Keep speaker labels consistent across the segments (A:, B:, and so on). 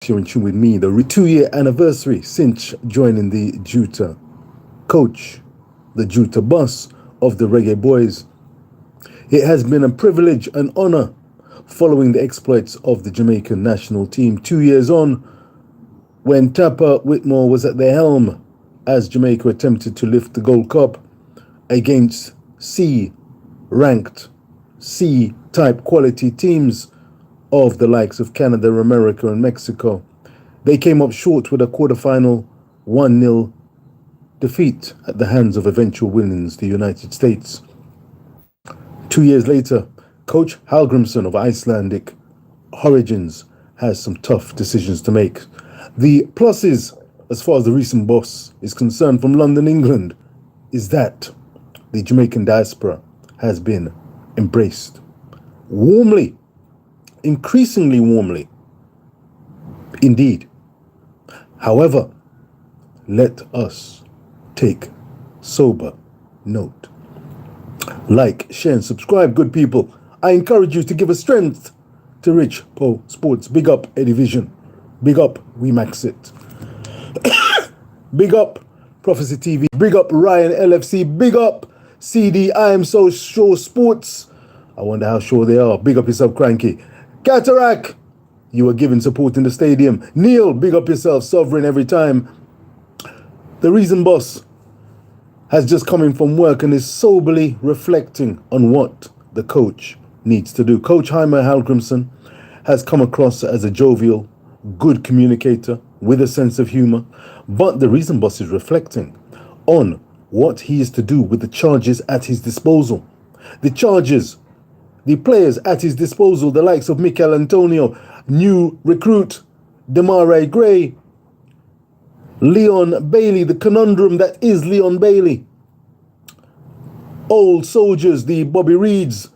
A: you're in tune with me. The 2-year anniversary since joining the Juta coach, the Juta boss of the Reggae Boyz. It has been a privilege and honor following the exploits of the Jamaican national team 2 years on, when Tapper Whitmore was at the helm as Jamaica attempted to lift the Gold Cup against C-ranked, C-type quality teams of the likes of Canada, America, and Mexico. They came up short with a quarterfinal 1-0 defeat at the hands of eventual winners, the United States. 2 years later, Coach Hallgrimsson of Icelandic origins has some tough decisions to make. The pluses, as far as the recent boss is concerned from London, England, is that the Jamaican diaspora has been embraced warmly, increasingly warmly, indeed. However, let us take sober note. Like, share, and subscribe, good people. I encourage you to give a strength to Rich Po Sports. Big up Eddie Vision. Big up We Max It. Big up Prophecy TV. Big up Ryan LFC. Big up CD I Am So Sure Sports. I wonder how sure they are. Big up yourself, Cranky. Cataract, you are giving support in the stadium. Neil, big up yourself. Sovereign every time. The Reason Boss has just come in from work and is soberly reflecting on what the coach needs to do. Coach Heimer Hallgrimsson has come across as a jovial, good communicator with a sense of humor, but the Reason Boss is reflecting on what he is to do with the charges at his disposal. The charges, the players at his disposal, the likes of Mikel Antonio, new recruit Demarai Gray, Leon Bailey, the conundrum that is Leon Bailey, old soldiers, the Bobby Reeds,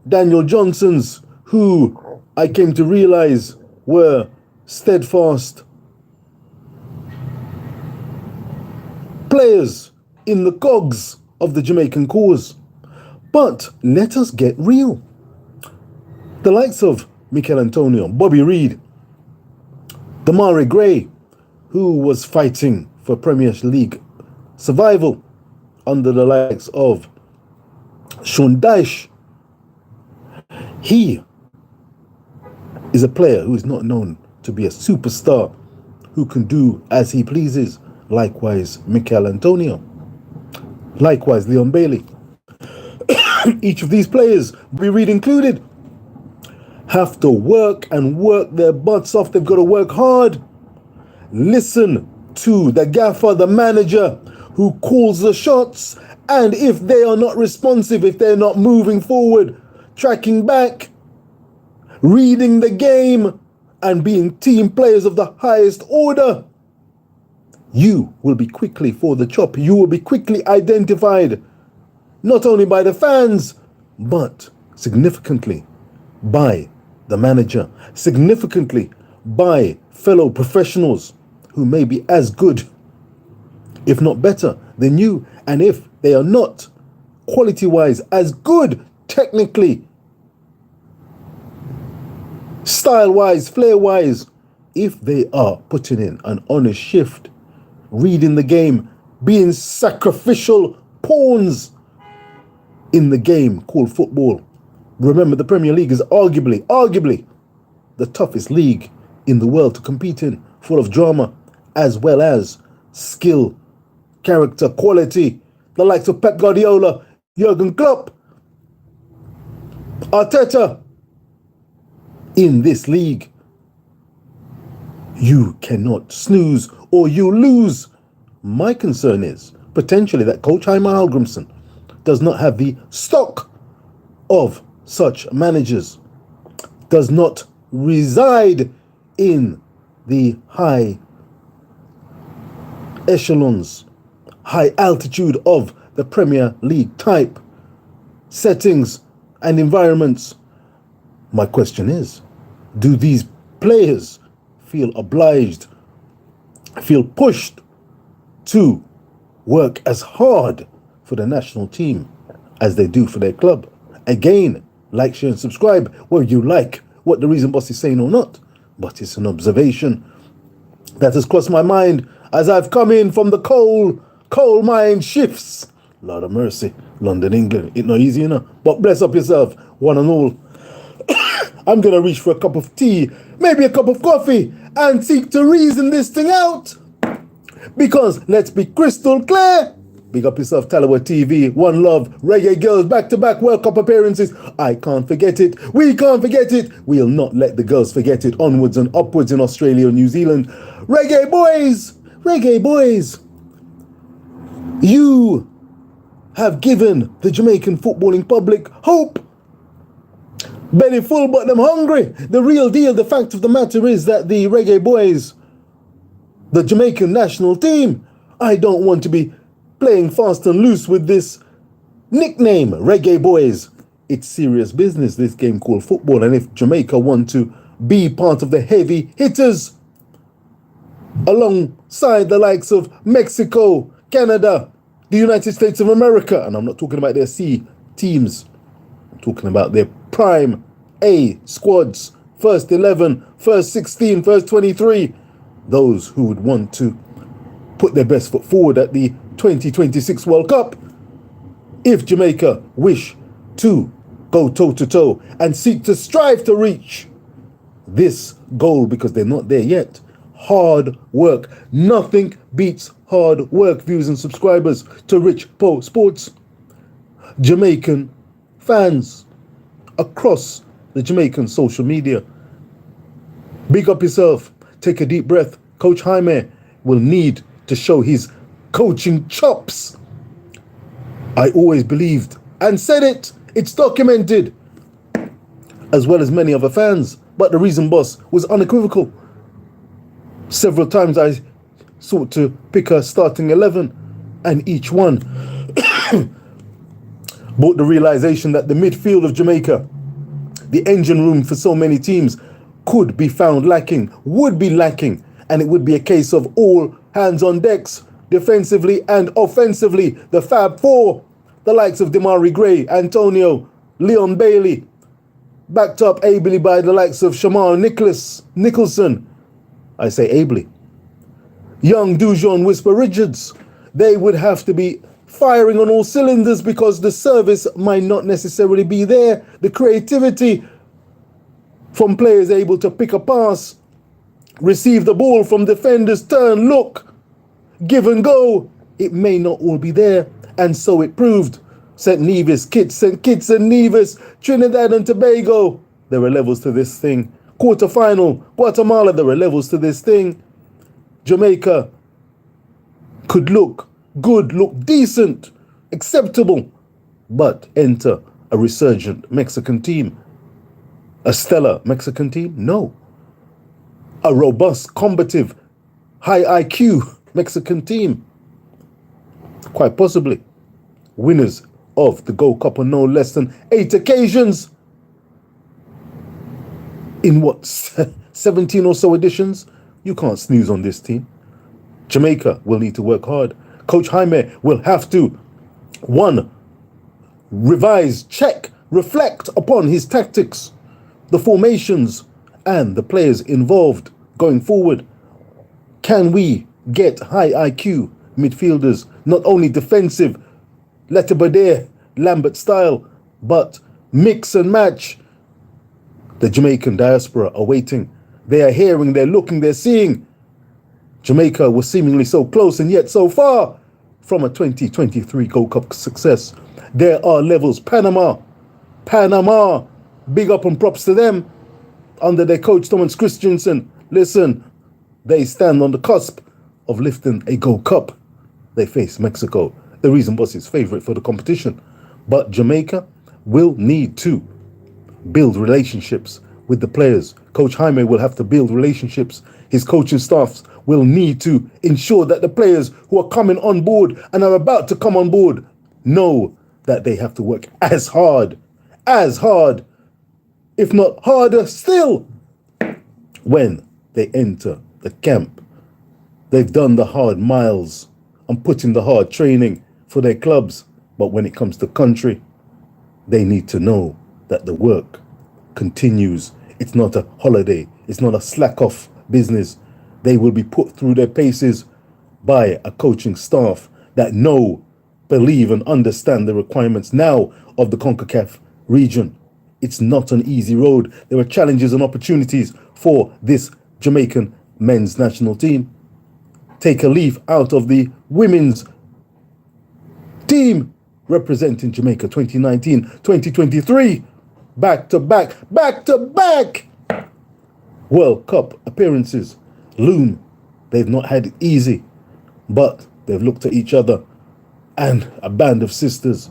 A: Daniel Johnsons, who I came to realize were steadfast players in the cogs of the Jamaican cause. But let us get real. The likes of Mikel Antonio, Bobby Reed, Demarai Gray, who was fighting for Premier League survival under the likes of Sean Dyche. He is a player who is not known to be a superstar who can do as he pleases. Likewise, Mikel Antonio. Likewise, Leon Bailey. Each of these players, Bobby Reed included, have to work and work their butts off. They've got to work hard. Listen to the gaffer, the manager who calls the shots. And if they are not responsive, if they're not moving forward, tracking back, reading the game, and being team players of the highest order, you will be quickly for the chop. You will be quickly identified, not only by the fans, but significantly by the manager, significantly by fellow professionals who may be as good, if not better, than you. And if they are not quality-wise as good, technically, style-wise, flair-wise, if they are putting in an honest shift, reading the game, being sacrificial pawns in the game called football. Remember, the Premier League is arguably the toughest league in the world to compete in, full of drama, as well as skill, character, quality. The likes of Pep Guardiola, Jurgen Klopp, Arteta. In this league, you cannot snooze or you lose. My concern is potentially that Coach Heimer Hallgrimsson does not have the stock of such managers, does not reside in the high echelons, high altitude of the Premier League type settings and environments. My question is, do these players feel obliged, feel pushed to work as hard for the national team as they do for their club? Again, like, share, and subscribe whether you like what the Reason Boss is saying or not, but it's an observation. that has crossed my mind as I've come in from the coal mine shifts. Lord of mercy, London, England. It's not easy, you know. But bless up yourself, one and all. I'm going to reach for a cup of tea, maybe a cup of coffee, and seek to reason this thing out. Because let's be crystal clear. Big up yourself, Talawa TV, One Love, Reggae Girls, back-to-back World Cup appearances. I can't forget it. We can't forget it. We'll not let the girls forget it. Onwards and upwards in Australia and New Zealand. Reggae boys, Reggae boys. You have given the Jamaican footballing public hope. Belly full but them hungry. The real deal, the fact of the matter is that the Reggae boys, the Jamaican national team, I don't want to be playing fast and loose with this nickname, Reggae Boys. It's serious business, this game called football. And if Jamaica want to be part of the heavy hitters alongside the likes of Mexico, Canada, the United States of America, and I'm not talking about their C teams, I'm talking about their prime A squads, first 11, first 16, first 23, those who would want to put their best foot forward at the 2026 World Cup. If Jamaica wish to go toe-to-toe and seek to strive to reach this goal, because they're not there yet, hard work. Nothing beats hard work, viewers and subscribers to Rich Po Sports. Jamaican fans across the Jamaican social media, big up yourself, take a deep breath. Coach Jaime will need to show his coaching chops. I always believed and said it. It's documented, as well as many other fans. But the reason, boss, was unequivocal. Several times I sought to pick a starting 11, and each one brought the realization that the midfield of Jamaica, the engine room for so many teams, could be found lacking, would be lacking, and it would be a case of all hands on decks, defensively and offensively. The Fab Four, the likes of Damari Gray, Antonio, Leon Bailey, backed up ably by the likes of Shamal Nicholson. I say ably. Young Dujon Whisper Richards. They would have to be firing on all cylinders because the service might not necessarily be there. The creativity from players able to pick a pass, receive the ball from defenders, turn, look, give and go, it may not all be there. And so it proved. St. Kitts and Nevis, Trinidad and Tobago, there were levels to this thing. Quarterfinal, Guatemala, there were levels to this thing. Jamaica could look good, look decent, acceptable, but enter a resurgent Mexican team. A stellar Mexican team? No. A robust, combative, high IQ Mexican team? Quite possibly. Winners of the Gold Cup on no less than 8 occasions. In what, 17 or so editions? You can't snooze on this team. Jamaica will need to work hard. Coach Jaime will have to, 1, revise, check, reflect upon his tactics, the formations, and the players involved going forward. Can we get high IQ midfielders, not only defensive, Letterbader, Lambert style, but mix and match? The Jamaican diaspora are waiting. They are hearing, they're looking, they're seeing. Jamaica was seemingly so close and yet so far from a 2023 Gold Cup success. There are levels. Panama, big up and props to them. Under their coach, Thomas Christensen, listen, they stand on the cusp of lifting a Gold Cup. They face Mexico. The reason was his favorite for the competition. But Jamaica will need to build relationships with the players. Coach Jaime will have to build relationships. His coaching staffs will need to ensure that the players who are coming on board and are about to come on board know that they have to work as hard, if not harder still, when they enter the camp. They've done the hard miles and put in the hard training for their clubs, but when it comes to country, they need to know that the work continues. It's not a holiday. It's not a slack off business. They will be put through their paces by a coaching staff that know, believe, and understand the requirements now of the CONCACAF region. It's not an easy road. There are challenges and opportunities for this Jamaican men's national team. Take a leaf out of the women's team representing Jamaica 2019-2023. Back to back World Cup appearances loom. They've not had it easy, but they've looked at each other, and a band of sisters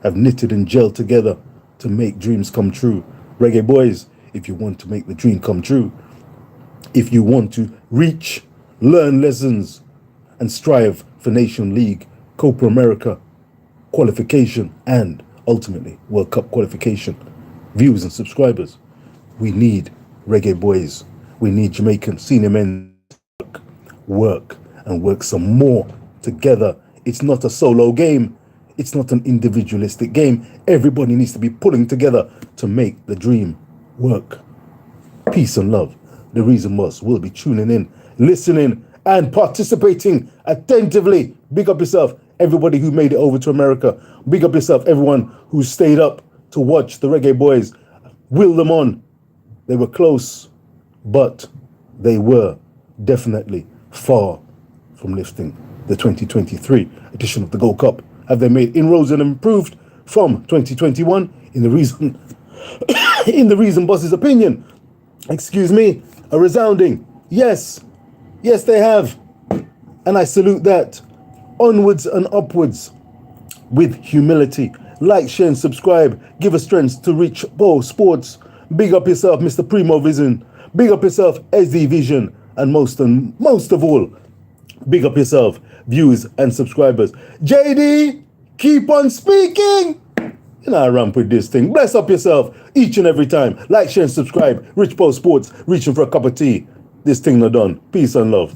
A: have knitted and gelled together to make dreams come true. Reggae Boyz, if you want to make the dream come true, if you want to reach, learn lessons, and strive for Nation League, Copa America qualification, and ultimately World Cup qualification, views and subscribers, we need Reggae Boyz. We need Jamaican senior men to work some more together. It's not a solo game. It's not an individualistic game. Everybody needs to be pulling together to make the dream work. Peace and love. The reason was we'll be tuning in, listening, and participating attentively. Big up yourself, everybody who made it over to America. Big up yourself, everyone who stayed up to watch the Reggae Boyz. Will them on. They were close, but they were definitely far from lifting the 2023 edition of the Gold Cup. Have they made inroads and improved from 2021? In the reason boss's opinion, a resounding yes. Yes, they have. And I salute that. Onwards and upwards with humility. Like, share, and subscribe. Give us strength to reach Boyz Sports. Big up yourself, Mr. Primo Vision. Big up yourself, SD Vision. And most of all, big up yourself, viewers and subscribers. JD, keep on speaking. You know I ramp with this thing. Bless up yourself each and every time. Like, share, and subscribe. Rich Boyz Sports, reaching for a cup of tea. This thing not done. Peace and love.